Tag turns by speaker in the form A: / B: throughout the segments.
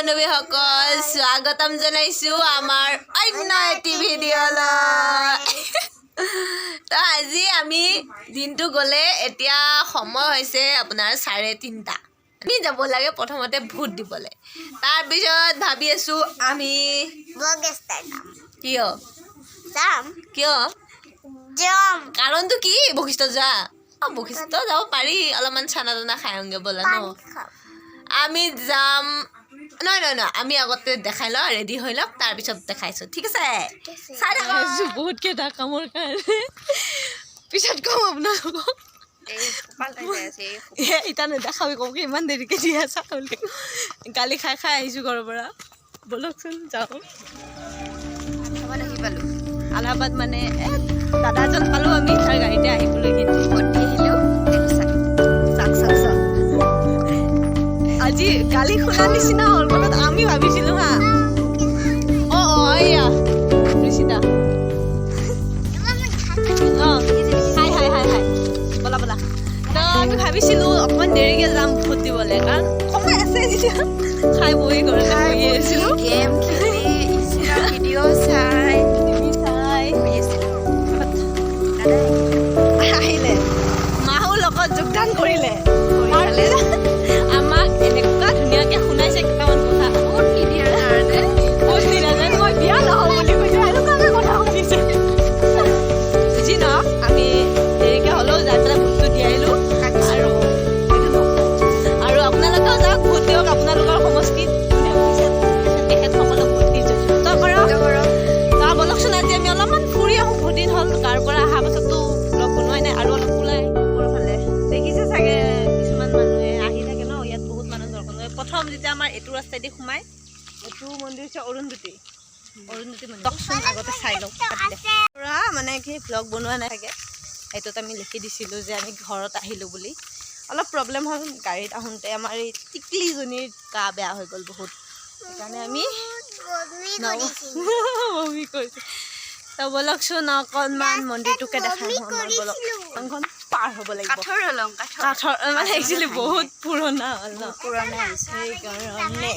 A: মহানুভীসকল স্বাগতম জনাইছোঁ আমাৰ অন্য এটি ভিডিঅ'লৈ। তো আজি আমি দিনটো গ'লে এতিয়া সময় হৈছে আপোনাৰ 3:30। আমি যাব লাগে প্ৰথমতে ভোট দিবলৈ, তাৰপিছত ভাবি আছোঁ আমি কিয় কাৰণটো কি বশিষ্ঠ যা বশিষ্ঠ যাব পাৰি, অলপমান চানা টানা খাই আহোঁগৈ ব'লা ন। আমি যাম নহয় আমি আগতে দেখাই লওঁ, ৰেডি হৈ লওক, তাৰপিছত দেখাইছোঁ, ঠিক আছে? চাই থাকক বহুত কেইটা কামৰ কাৰণে পিছত কম আপোনালোকক। এতিয়া নেদেখাবি কম কি ইমান দেৰিকৈ দি আছা বুলি গালি খাই খাই আহিছোঁ ঘৰৰ পৰা। ব'লকচোন যাওঁ। আলাহাবাদ মানে দাদা এজন পালোঁ আমি, তাৰ গাড়ীতে আহিবলৈ কিন্তু আহিলোঁ। আজি গালি শুনা নিচিনা হ'ল মনত আমি ভাবিছিলোঁ হা। এয়া ঋষিতা হাই বলা বলা। তো আমি ভাবিছিলোঁ অকণমান দেৰিকৈ যাম ভোট দিবলৈ, কাৰণ সময় আছে যেতিয়া খাই বহি ঘৰতে বহি আছিলোঁ, গেম খেলি ভিডিঅ' চাই আহিলে মাহো লগত যোগদান কৰিলে। আমাক এনেকুৱা ধুনীয়াকৈ শুনাইছে কেইটামান কথা। ভোট নিদিয়াৰ কাৰণে মই বিয়া নহওঁ বুলি কৈছোঁ, এনেকুৱাকৈ কথা শুনিছে। বুজি নহওক আমি দেৰিকৈ হ'লেও যাই পেলাই ভোটটো দি আহিলোঁ। আৰু আপোনালোকেও যাওক ভোট দিয়ক আপোনালোকৰ সমষ্টিত তেখেতসকলক ভোট দি যুক্ত কৰক। তাৰ বলকচোন আজি আমি অলপমান ফুৰি আহোঁ, বহুত দিন হ'ল গাঁৱৰ পৰা অহা পাছতো লগ বনোৱাই নাই। আৰু অলপ ওলাই ওপৰফালে দেখিছে চাগে কিছুমান মানুহে আহি থাকে ন, ইয়াত বহুত মানুহ দৰ্শন কৰে। প্ৰথম যেতিয়া আমাৰ এইটো ৰাস্তাইদি সোমাই, এইটো মন্দিৰ হৈছে অৰুন্ধতী মন্দিৰ। লওকচোন আগতে চাই লওক। পুৰা মানে কি ভ্লগ বনোৱা নাই থাকে, সেইটোত আমি লিখি দিছিলোঁ যে আমি ঘৰত আহিলোঁ বুলি। অলপ প্ৰব্লেম হ'ল গাড়ীত আহোঁতে, আমাৰ এই টিকলিজনীৰ গা বেয়া হৈ গ'ল বহুত, সেইকাৰণে আমি বমি কৰিছোঁ। তো বলকচোন অকণমান মন্দিৰটোকে দেখাই বলক। অলংখন পাৰ হ'ব লাগিব, কাঠৰ মানে একচুৱেলি বহুত পুৰণা হ'ল ন, সেইকাৰণে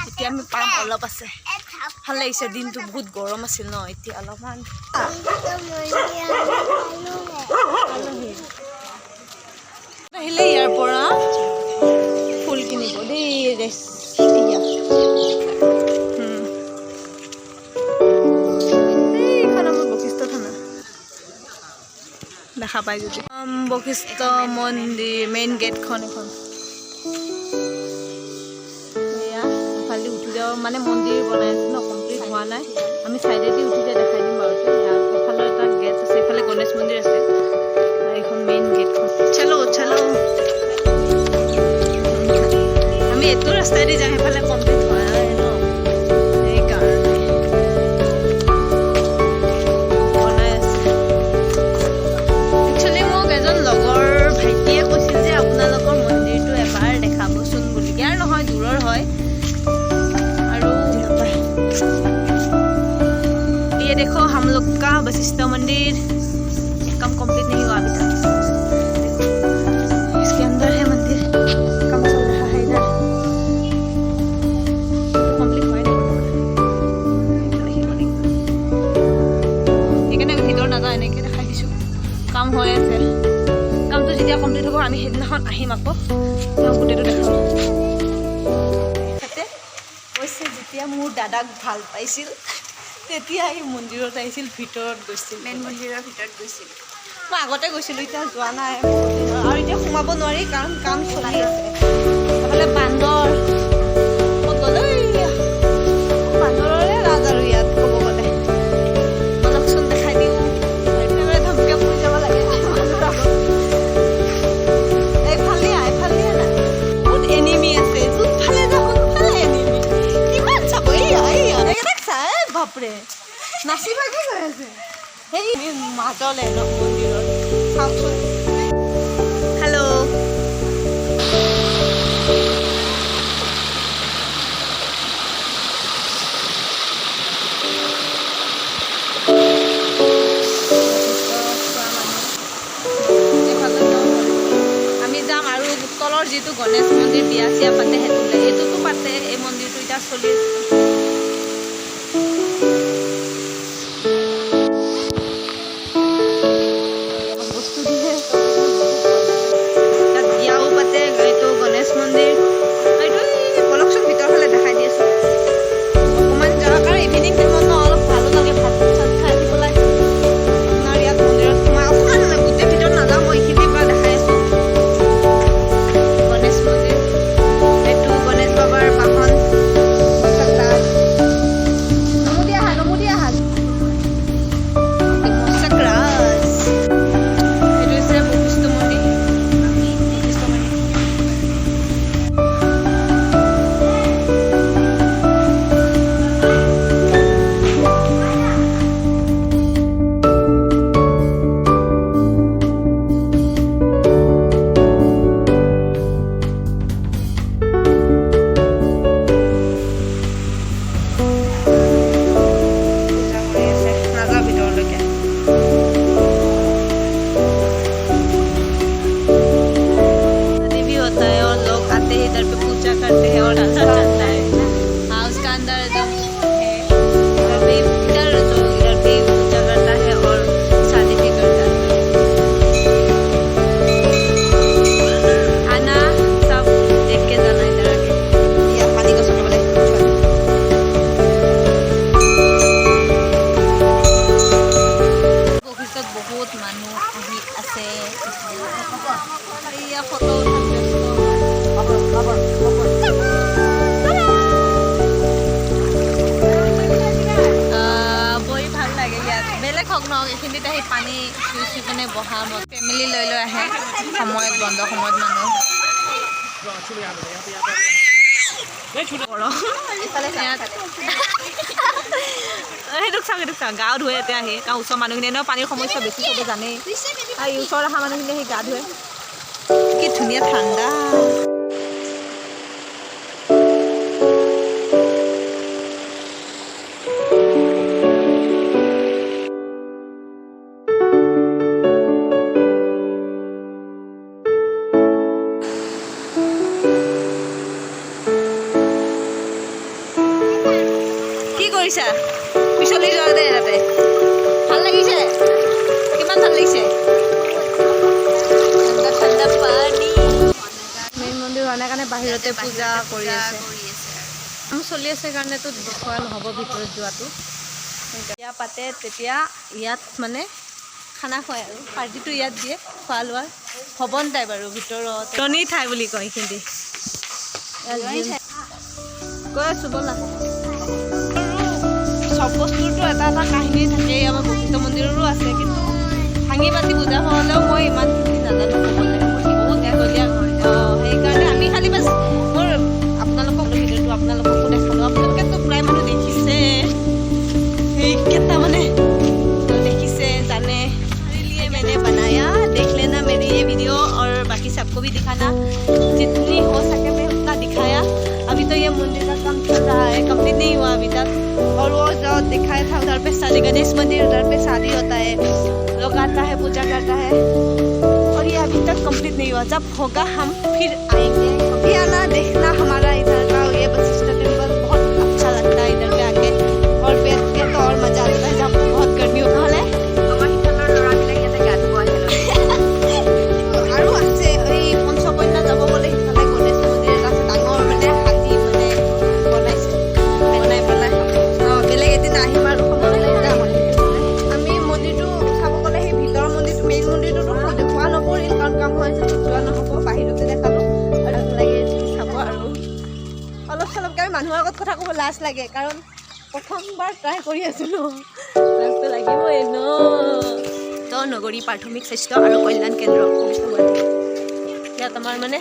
A: এতিয়া আমি পাম, অলপ আছে। ভাল লাগিছে, দিনটো বহুত গৰম আছিল ন, এতিয়া অলপমান আহিলে ইয়াৰ পৰা ফুল কিনিব দেই। দেখা পাই যদি বশিষ্ঠ মন্দিৰ মেইন গেটখন এখন। এয়া ইফালে উঠি যাওঁ, মানে মন্দিৰ বনাই আছে ন, কমপ্লিট হোৱা নাই। আমি চাইডেদি উঠি যায় দেখাই দিম বাৰু। এইফালে এটা গেট আছে, এইফালে গণেশ মন্দিৰ আছে, এইখন মেইন গেটখন। চলো আমি এইটো ৰাস্তাইদি যাওঁ, সেইফালে কমপ্লিট হোৱা নাই ন, সেইকাৰণে বনাই আছে। একচুৱেলি মোক এজন লগৰ ভাইটিয়ে কৈছিল যে আপোনালোকৰ মন্দিৰটো এবাৰ দেখাবচোন বুলি। ইয়াৰ নহয়, দূৰৰ হয়। আৰু ये देखो हम लोग का वशिष्ठ मंदिर कम कंप्लीट नहीं हुआ अभी तक। इसके अंदर है मंदिर, काम चल रहा है इधर, कंप्लीट हुआ नहीं। সেইকাৰণে আমি ভিতৰত নাযাওঁ, এনেকৈ দেখাই দিছোঁ। কাম হৈ আছে, কামটো যেতিয়া কমপ্লিট হ'ব আমি সেইদিনাখন আহিম, আকৌ তেওঁ গোটেইটো দেখাম। তাতে কৈছে যেতিয়া মোৰ দাদাক ভাল পাইছিল তেতিয়া এই মন্দিৰত আহিছিল, ভিতৰত গৈছিল, মেইন মন্দিৰৰ ভিতৰত গৈছিল। মই আগতে গৈছিলোঁ, এতিয়া যোৱা নাই। আৰু এতিয়া সোমাব নোৱাৰি কাৰণ কাম চলি আছে। নহ'লে বান্দৰ ক'ত গ'লে, বান্দৰৰে ৰাজ আৰু ইয়াত ক'ব গ'লে। অলপচোন দেখাই দিওঁ, ধমকে পৰি যাব লাগে এইফালে না, বহুত এনিমি আছে, যোনফালে যাওঁ সোনফালে এনিমি। কিমান চাব চাই বাপৰে, নাচিবাকে গৈ আছে সেই মাজলে ন মন্দিৰত। চাওকচোন। হেল্ল' আমি যাম। আৰু তলৰ যিটো গণেশ মন্দিৰ বিয়া চিয়া পাতে, সেইটোতো পাতে, এই মন্দিৰটো এতিয়া চলি আছে বস্তু দিহে তাত বিয়াও পাতে এইটো গণেশ মন্দিৰ এইটো বলকচোন ভিতৰ ফালে দেখাই দি আছো অকণমান যাওঁ কাৰণ ইভিনিং টাইমত ন অলপ ভালো লাগে ভাত চাত খাই আহি পেলাই আপোনাৰ ইয়াত মন্দিৰত সোমাই অকণমান গোটেই ভিতৰত নাযাওঁ মই এইখিনিৰ পৰা দেখাই আছো গণেশ মন্দিৰ এইটো গণেশ বাবাৰ বাহন এইখিনিত আহি পানী চুই পিনে বহা ফেমিলি লৈ লৈ আহে সময়ত বন্ধ সময়ত মানুহ সেইটোক চাওঁ গা ধুৱে এতিয়া আহি কাৰণ ওচৰৰ মানুহখিনিয়ে এনেও পানীৰ সমস্যা বেছি চবে জানেই আৰু ওচৰত অহা মানুহখিনিয়ে আহি গা ধুৱে কি ধুনীয়া ঠাণ্ডা পিছলি যোৱা দে তাতে ভাল লাগিছে কিমান ভাল লাগিছে ঠাণ্ডা ঠাণ্ডা পানী মেইন মন্দিৰ হোৱাৰ কাৰণে বাহিৰতে পূজা কৰি আছে কাম চলি আছে কাৰণেতো দেখুওৱা নহ'ব ভিতৰত যোৱাটো যেতিয়া পাতে তেতিয়া ইয়াত মানে খানা খুৱায় আৰু পাৰ্টিটো ইয়াত দিয়ে খোৱা লোৱাৰ ভৱন টাইপ আৰু ভিতৰত তনি ঠাই বুলি কয় এইখিনি কৈ আছোঁ ব'লা সব বস্তুৰতো এটা এটা কাহিনী থাকেই আমাৰ বশিষ্ঠ মন্দিৰৰো আছে কিন্তু ভাঙি পাতি বুজা হ'লেও মই ইমানখিনি নাজানো ক'বলৈ বহুত দীঘলীয়া সেইকাৰণে আমি খালি বাছ মোৰ আপোনালোকক ভিডিঅ'টো আপোনালোককো দেখালোঁ আপোনালোকেতো প্ৰায় মানুহ দেখিছে সেইকেইটা মানে দেখিছে জানে लिए मैंने बनाया देख लेना मेरी ये वीडियो और बाकी सबको भी दिखाना जितनी हो सके मैं उतना दिखाया अभी तो ये मंदिर का काम चल रहा है कंप्लीट नहीं हुआ अभी तक और वो जो दिखाया था उधर पे शादी गणेश मंदिर उधर पे शादी होता है लोग आता है पूजा करता है और ये अभी तक कंप्लीट नहीं हुआ जब होगा हम फिर आएंगे भी आना देखना हमारा इधर का ये वशिष्ठ टेम्पल बहुत अच्छा लगता है इधर पे आके और बैठ के तो और मजा आता है जब बहुत गर्मी होता है আৰু আছে এই পঞ্চকন্যা যাব গ'লে সিফালে গণেশ মন্দিৰ এটা আছে ডাঙৰ মানে হাতী মানে বনাই পেলাই বেলেগ এদিন আহিম আৰু আমি মন্দিৰটো চাব গ'লে সেই ভিতৰৰ মন্দিৰটো মেইন মন্দিৰটোতো দেখুওৱা নপৰিল কাৰণ কাম হৈ আছে যোৱা নহ'ব বাহিৰতে দেখালোঁ আৰু লাগে চাব আৰু অলপ চলপকৈ আমি মানুহৰ আগত কথা ক'ব লাজ লাগে কাৰণ প্ৰথমবাৰ ট্ৰাই কৰি আছিলোঁ লাজটো লাগিবই ন তো নগৰী প্ৰাথমিক স্বাস্থ্য আৰু কল্যাণ কেন্দ্ৰ ইয়াত আমাৰ মানে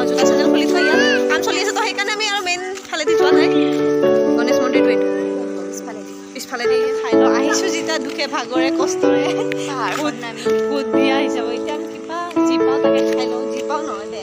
A: জোতা চেণ্ডেল খুলি থৈ ইয়াত কাম চলি আছে তো সেইকাৰণে আমি আৰু মেইন ফালেদি যোৱা নাই গণেশ মন্দিৰটো এইটো পিছফালেদি খাই লওঁ আহিছোঁ যেতিয়া দুখে ভাগৰে কষ্টৰে বুট দিয়া হিচাপে এতিয়া আমি কিবা যি পাওঁ তাকে খাই লওঁ যি পাওঁ নহয় দে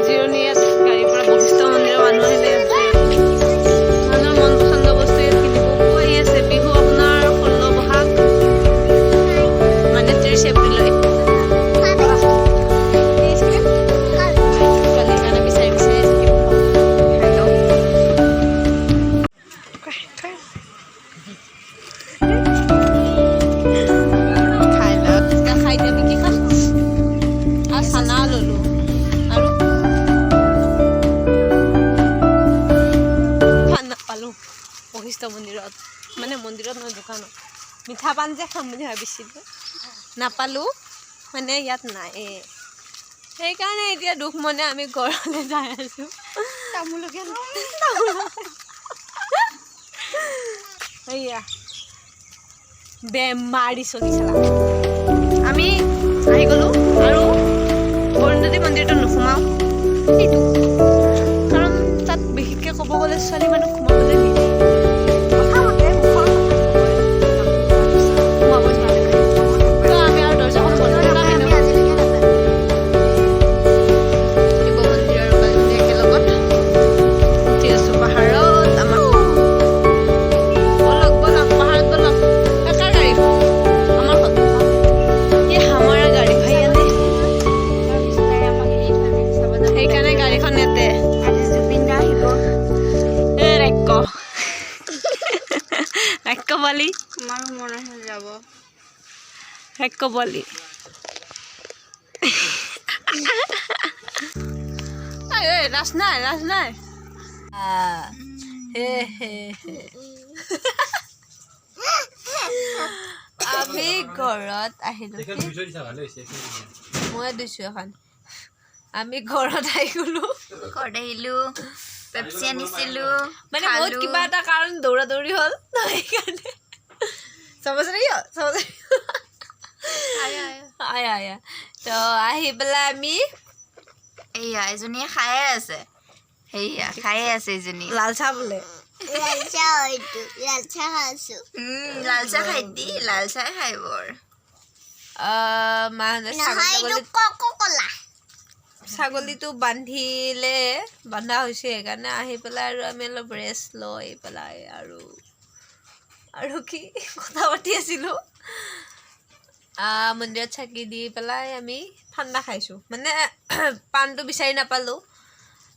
A: জিৰণি ইয়াত গাড়ীৰ পৰা বশিষ্ঠ মন্দিৰৰ মানুহ আহিলে মানুহৰ মন পচন্দ বস্তু ইয়াত কিনিব কৈ আছে বিহু আপোনাৰ 16 বহাগ মানে 30 এপ্ৰিললৈ মন্দিৰত নহয় দোকানত মিঠা পান যে খাম বুলি ভাবিছিলোঁ নাপালোঁ মানে ইয়াত নাই সেইকাৰণে এতিয়া দুখ মনে আমি ঘৰলৈ যাই আছোঁ তামোলকে এয়া বেমাৰী চলিছিলা আমি আহি গ'লোঁ আৰু অৰুন্ধতী মন্দিৰটো নোসোমাওঁ এইটো কাৰণ তাত বিশেষকৈ ক'ব গ'লে ছোৱালী মানুহ সোমাবলৈ নিদিয়ে প্ৰথমতে মুখৰ সোমাব নালাগে তো আমি আৰু দৰ্জাখন বন্ধ কৰি আমি আজিলৈকে নাপালোঁ শিৱ মন্দিৰ আৰু কালী একেলগত উঠি আছোঁ পাহাৰত আমাৰ বলক বলক পাহাৰত বলক কাৰ গাড়ী আমাৰ ঘৰত ये हमारा गाड़ी भैया ने সেইকাৰণে গাড়ীখন নেতে ৰাক্য বলি
B: আমাৰো মন আছে যাব
A: ৰাক্য বলি ৰাজ নাই আমি ঘৰত আহিলোঁ মই দিছোঁ এখন আমি ঘৰত আহিলোঁ
B: পেপচি আনিছিলোঁ
A: মানে বহুত কিবা এটা কাৰণ দৌৰা দৌৰি হ'ল সেইকাৰণে চাবচোন আয়া তো আহি পেলাই আমি
B: এয়া এজনীয়ে খায়ে আছে সেয়া খায়ে আছে এজনী
A: লাল চাহ বোলে
B: লাল চাহ খাই দি লাল চাহ খাই বৰ
A: ছাগলীটো বন্ধা হৈছে সেইকাৰণে আহি পেলাই আৰু আমি অলপ ৰেষ্ট লৈ পেলাই আৰু কি কথা পাতি আছিলোঁ মন্দিৰত চাকি দি পেলাই আমি ঠাণ্ডা খাইছোঁ মানে পাণটো বিচাৰি নাপালোঁ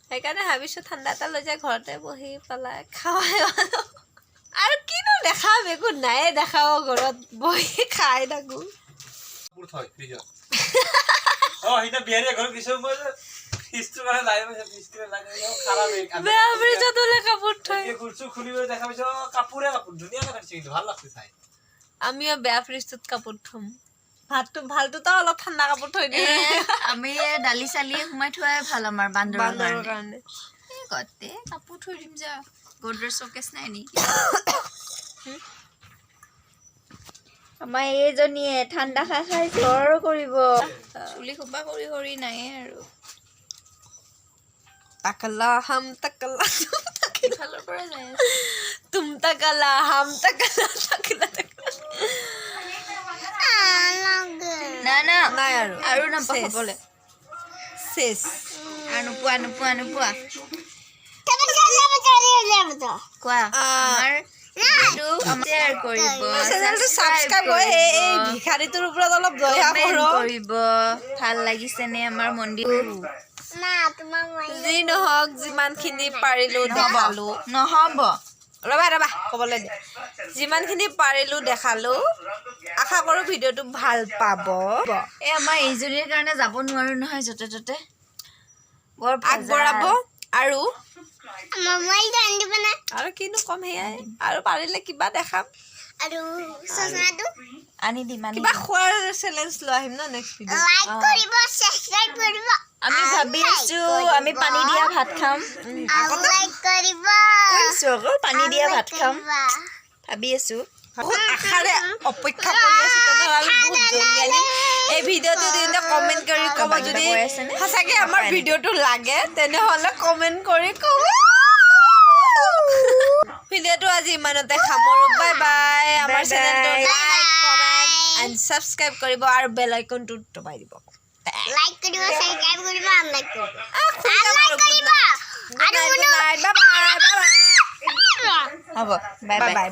A: সেইকাৰণে ভাবিছোঁ ঠাণ্ডা এটা লৈ যাই ঘৰতে বহি পেলাই খাই আৰু কিনো দেখাম একো নায়ে দেখাব ঘৰত বহি খাই থাকোঁ বেয়া ফ্ৰিজত হ'লে কাপোৰ থৈ আমিও বেয়া ফ্ৰিজটোত কাপোৰ থ'ম ভালটোতো অলপ ঠাণ্ডা কাপোৰ থৈ দিম
B: আমি দালি চালি সোমাই থোৱাই ভাল আমাৰ বান্দৰৰ
A: কাৰণে
B: গতে কাপোৰ থৈ দিম যা গড্ৰেজ শ্বকেছ নাই নেকি আমাৰ এইজনীয়ে ঠাণ্ডা খাই জ্বৰ কৰিব চুলি খোপা কৰি নাই আৰু
A: তাকলা হাম তাকলা
B: ইফালৰ পৰা যায়
A: তুম তাকলা হাম তাকলা
B: না
A: নাই
B: আৰু নাপাব খাবলৈ
A: শেষ
B: আৰু নোপোৱা কোৱা আমাৰ শ্বেয়াৰ কৰিব
A: চেনেলটো সাবস্ক্ৰাইব কৰি এই ভিখাৰীটোৰ ওপৰত অলপ দয়া
B: কৰিব ভাল লাগিছেনে আমাৰ মন্দিৰ
A: যি নহওক যিমানখিনি পাৰিলোঁ দেখালোঁ
B: নহ'ব
A: ৰ'বা ক'বলৈ দে যিমানখিনি পাৰিলোঁ দেখালোঁ আশা কৰোঁ ভিডিঅ'টো ভাল পাব
B: এই আমাৰ এইজনীৰ কাৰণে যাব নোৱাৰোঁ নহয় য'তে ত'তে বৰ
A: আগবঢ়াব আৰু কিনো কম সেয়াই আৰু পাৰিলে কিবা দেখাম
B: আৰু আনি দিম
A: কিবা খোৱাৰ চেলেঞ্জ লৈ আহিম ন নেক্সট ভিডিঅ'
B: আমি ভাবি আছোঁ আমি পানী দিয়া ভাত খাম পানী দিয়া ভাত খাম ভাবি আছোঁ
A: বহুত আশাৰে অপেক্ষা কৰি আছোঁ তেনেহ'লে আমি বহুত জলদি আনিম এই ভিডিঅ'টো দিওঁতে কমেণ্ট কৰি ক'ব যদি সঁচাকৈ আমাৰ ভিডিঅ'টো লাগে তেনেহ'লে কমেণ্ট কৰি ক'ব ভিডিঅ'টো আজি ইমানতে সামৰোঁ বাই বাই আমাৰ চেনেলটো লাইক কমেণ্ট এণ্ড ছাবস্ক্ৰাইব কৰিব আৰু বেল আইকনটো দবাই দিব
B: হ'ব বাই বাই